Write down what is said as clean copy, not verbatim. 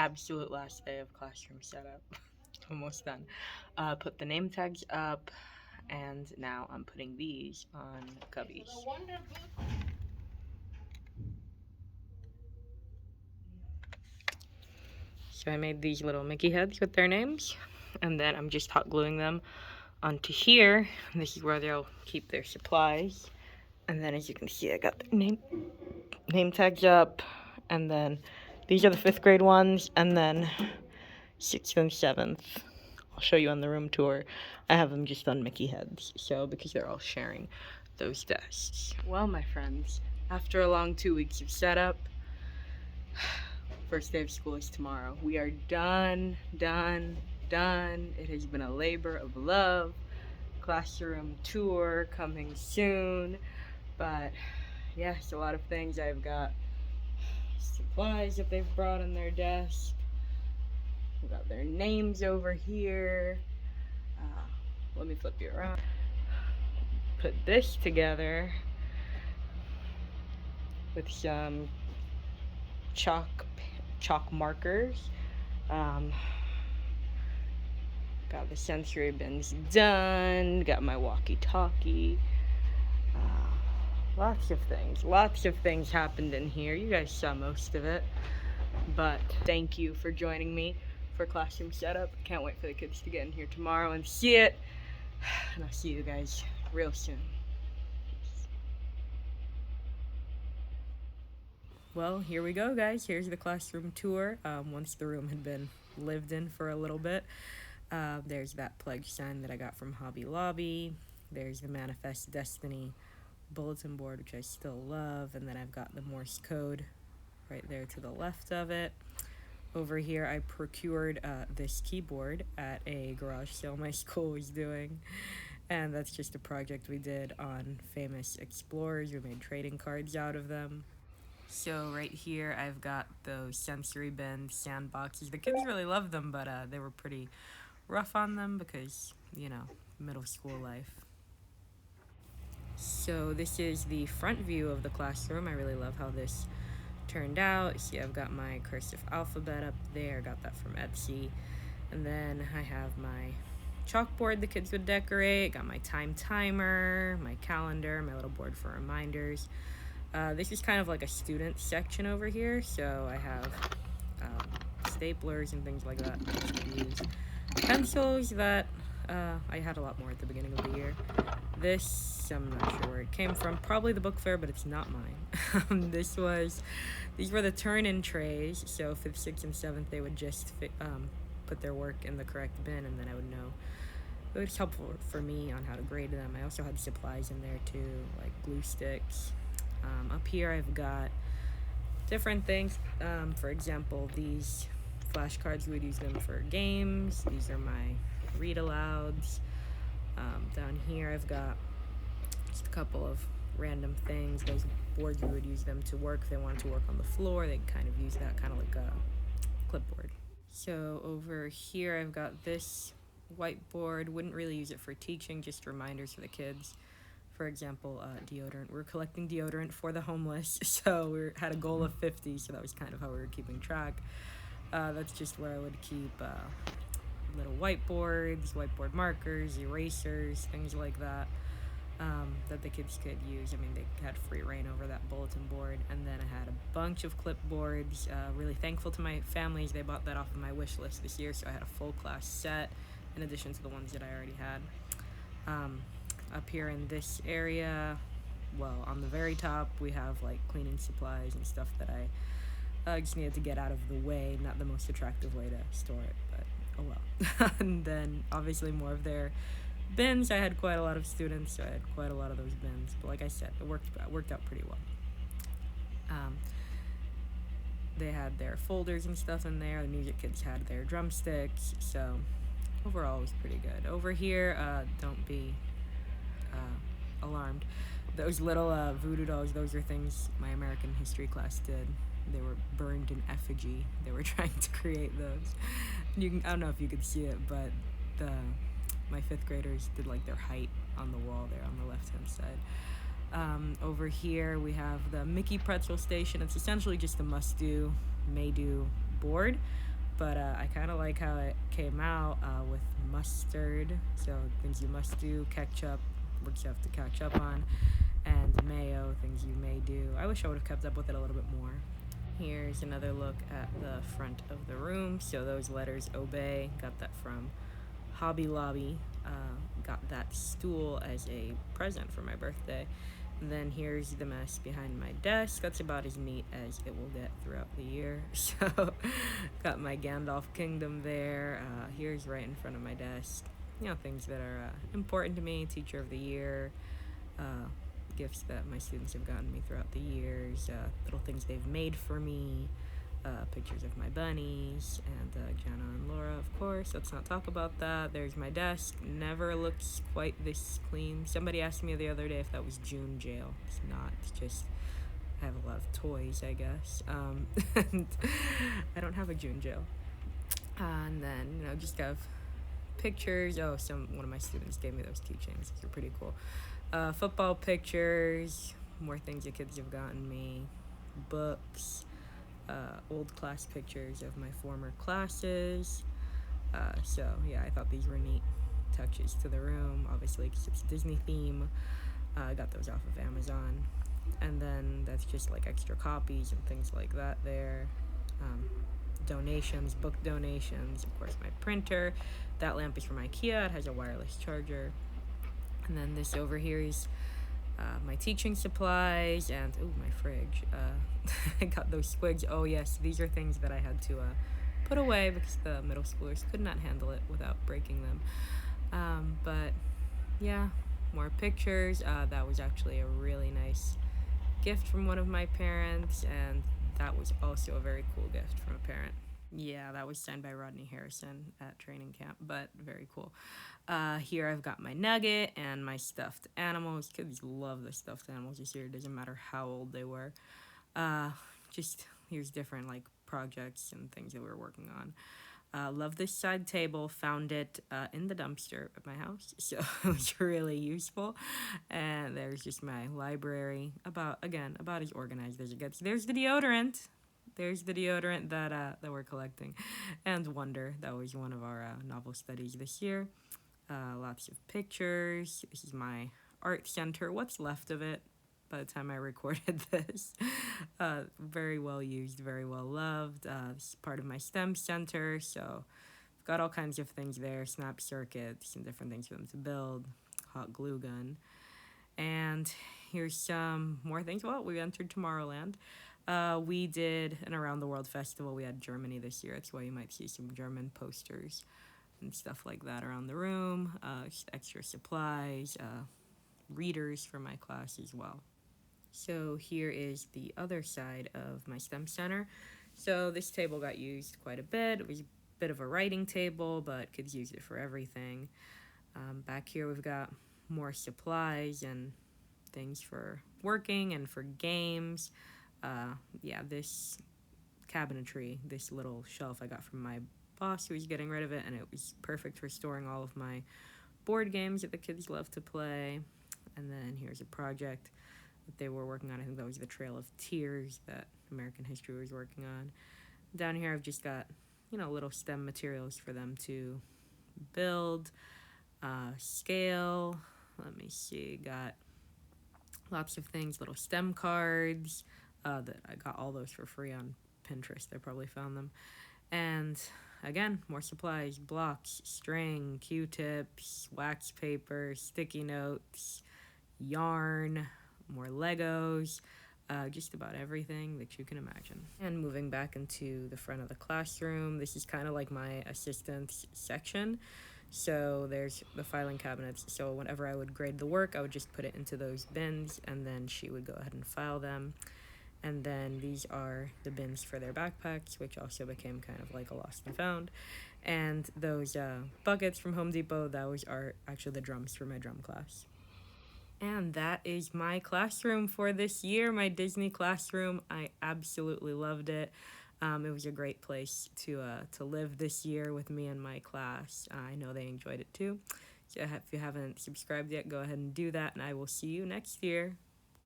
absolute last day of classroom setup. Almost done. Put the name tags up, and now I'm putting these on cubbies. So I made these little Mickey heads with their names, and then I'm just hot gluing them onto here. This is where they'll keep their supplies. And then as you can see, I got their name tags up, and then these are the 5th grade ones, and then 6th and 7th. I'll show you on the room tour. I have them just on Mickey heads, so because they're all sharing those desks. Well, my friends, after a long 2 weeks of setup, first day of school is tomorrow. We are done. It has been a labor of love. Classroom tour coming soon. But yes, a lot of things. I've got supplies that they've brought on their desk. We've got their names over here. Let me flip you around. Put this together with some chalk markers. Got the sensory bins done. Got my walkie-talkie. Lots of things happened in here. You guys saw most of it. But thank you for joining me for classroom setup. Can't wait for the kids to get in here tomorrow and see it. And I'll see you guys real soon. Well, here we go, guys. Here's the classroom tour. Once the room had been lived in for a little bit. There's that pledge sign that I got from Hobby Lobby. There's the Manifest Destiny bulletin board, which I still love. And then I've got the Morse code right there to the left of it. Over here, I procured this keyboard at a garage sale my school was doing. And that's just a project we did on famous explorers. We made trading cards out of them. So right here, I've got those sensory bin sandboxes. The kids really loved them, but they were pretty rough on them because, middle school life. So this is the front view of the classroom. I really love how this turned out. See, I've got my cursive alphabet up there. Got that from Etsy. And then I have my chalkboard the kids would decorate. Got my timer, my calendar, my little board for reminders. This is kind of like a student section over here, so I have staplers and things like that to use. Pencils that I had a lot more at the beginning of the year. This, I'm not sure where it came from. Probably the book fair, but it's not mine. These were the turn-in trays, so 5th, 6th, and 7th, they would just put their work in the correct bin, and then I would know. It was helpful for me on how to grade them. I also had supplies in there too, like glue sticks. Up here I've got different things. For example, these flashcards, we would use them for games. These are my read alouds. Down here I've got just a couple of random things. Those boards, we would use them to work. If they wanted to work on the floor, they'd kind of use that kind of like a clipboard. So over here I've got this whiteboard. Wouldn't really use it for teaching, just reminders for the kids. For example, deodorant. We're collecting deodorant for the homeless, so we had a goal of 50, so that was kind of how we were keeping track. That's just where I would keep little whiteboards, whiteboard markers, erasers, things like that, that the kids could use. I mean, they had free reign over that bulletin board. And then I had a bunch of clipboards. Really thankful to my families. They bought that off of my wish list this year, so I had a full class set in addition to the ones that I already had. Up here in this area, well, on the very top, we have like cleaning supplies and stuff that I just needed to get out of the way. Not the most attractive way to store it, but oh well. And then obviously more of their bins. I had quite a lot of students, so I had quite a lot of those bins. But like I said, it worked out pretty well. They had their folders and stuff in there. The music kids had their drumsticks, so overall it was pretty good. Over here, don't be alarmed. Those little voodoo dolls, those are things my American history class did. They were burned in effigy. They were trying to create those. I don't know if you could see it, but my 5th graders did like their height on the wall there on the left-hand side. Over here we have the Mickey Pretzel Station. It's essentially just a must-do, may-do board. but I kind of like how it came out with mustard, so things you must do, ketchup, which you have to catch up on, and mayo, things you may do. I wish I would have kept up with it a little bit more. Here's another look at the front of the room. So those letters obey, got that from Hobby Lobby. Got that stool as a present for my birthday. And then here's the mess behind my desk. That's about as neat as it will get throughout the year. So got my Gandalf Kingdom there. Here's right in front of my desk. You know, things that are important to me. Teacher of the Year. Gifts that my students have gotten me throughout the years, little things they've made for me, pictures of my bunnies, and Jenna and Laura, of course. Let's not talk about that. There's my desk. Never looks quite this clean. Somebody asked me the other day if that was June jail. It's not. It's just I have a lot of toys, I guess. And I don't have a June jail. And then, just have pictures. Oh, one of my students gave me those keychains. They're pretty cool. Football pictures, more things the kids have gotten me, books, old class pictures of my former classes. So yeah, I thought these were neat touches to the room, obviously because it's a Disney theme. I got those off of Amazon. And then that's just like extra copies and things like that there. Donations, book donations, of course my printer. That lamp is from IKEA, it has a wireless charger. And then this over here is my teaching supplies and, my fridge. I got those squigs. Oh yes, these are things that I had to put away because the middle schoolers could not handle it without breaking them. But yeah, more pictures. That was actually a really nice gift from one of my parents, and that was also a very cool gift from a parent. Yeah, that was signed by Rodney Harrison at training camp, but very cool. Here I've got my nugget and my stuffed animals. Kids love the stuffed animals this year. It doesn't matter how old they were. Just here's different like projects and things that we're working on. Love this side table. Found it in the dumpster at my house, so it was really useful. And there's just my library. About as organized as it gets. There's the deodorant. There's the deodorant that we're collecting, and Wonder. That was one of our novel studies this year. Lots of pictures. This is my art center. What's left of it by the time I recorded this. Very well used, very well loved. This is part of my STEM center, so I've got all kinds of things there, snap circuits and different things for them to build, hot glue gun. And here's some more things. Well, we entered Tomorrowland. We did an Around the World festival. We had Germany this year. That's why you might see some German posters and stuff like that around the room. Just extra supplies, readers for my class as well. So here is the other side of my STEM center. So this table got used quite a bit. It was a bit of a writing table, but kids used it for everything. Back here we've got more supplies and things for working and for games. This cabinetry, this little shelf I got from my boss who was getting rid of it, and it was perfect for storing all of my board games that the kids love to play. And then here's a project that they were working on. I think that was the Trail of Tears that American History was working on. Down here I've just got, little STEM materials for them to build, scale. Let me see, got lots of things, little STEM cards, that I got all those for free on Pinterest. I probably found them. And again, more supplies, blocks, string, Q-tips, wax paper, sticky notes, yarn, more Legos, just about everything that you can imagine. And moving back into the front of the classroom, this is kind of like my assistant's section. So there's the filing cabinets. So whenever I would grade the work, I would just put it into those bins, and then she would go ahead and file them. And then these are the bins for their backpacks, which also became kind of like a lost and found. And those buckets from Home Depot, those are actually the drums for my drum class. And that is my classroom for this year, my Disney classroom. I absolutely loved it. It was a great place to live this year with me and my class. I know they enjoyed it too. So if you haven't subscribed yet, go ahead and do that, and I will see you next year.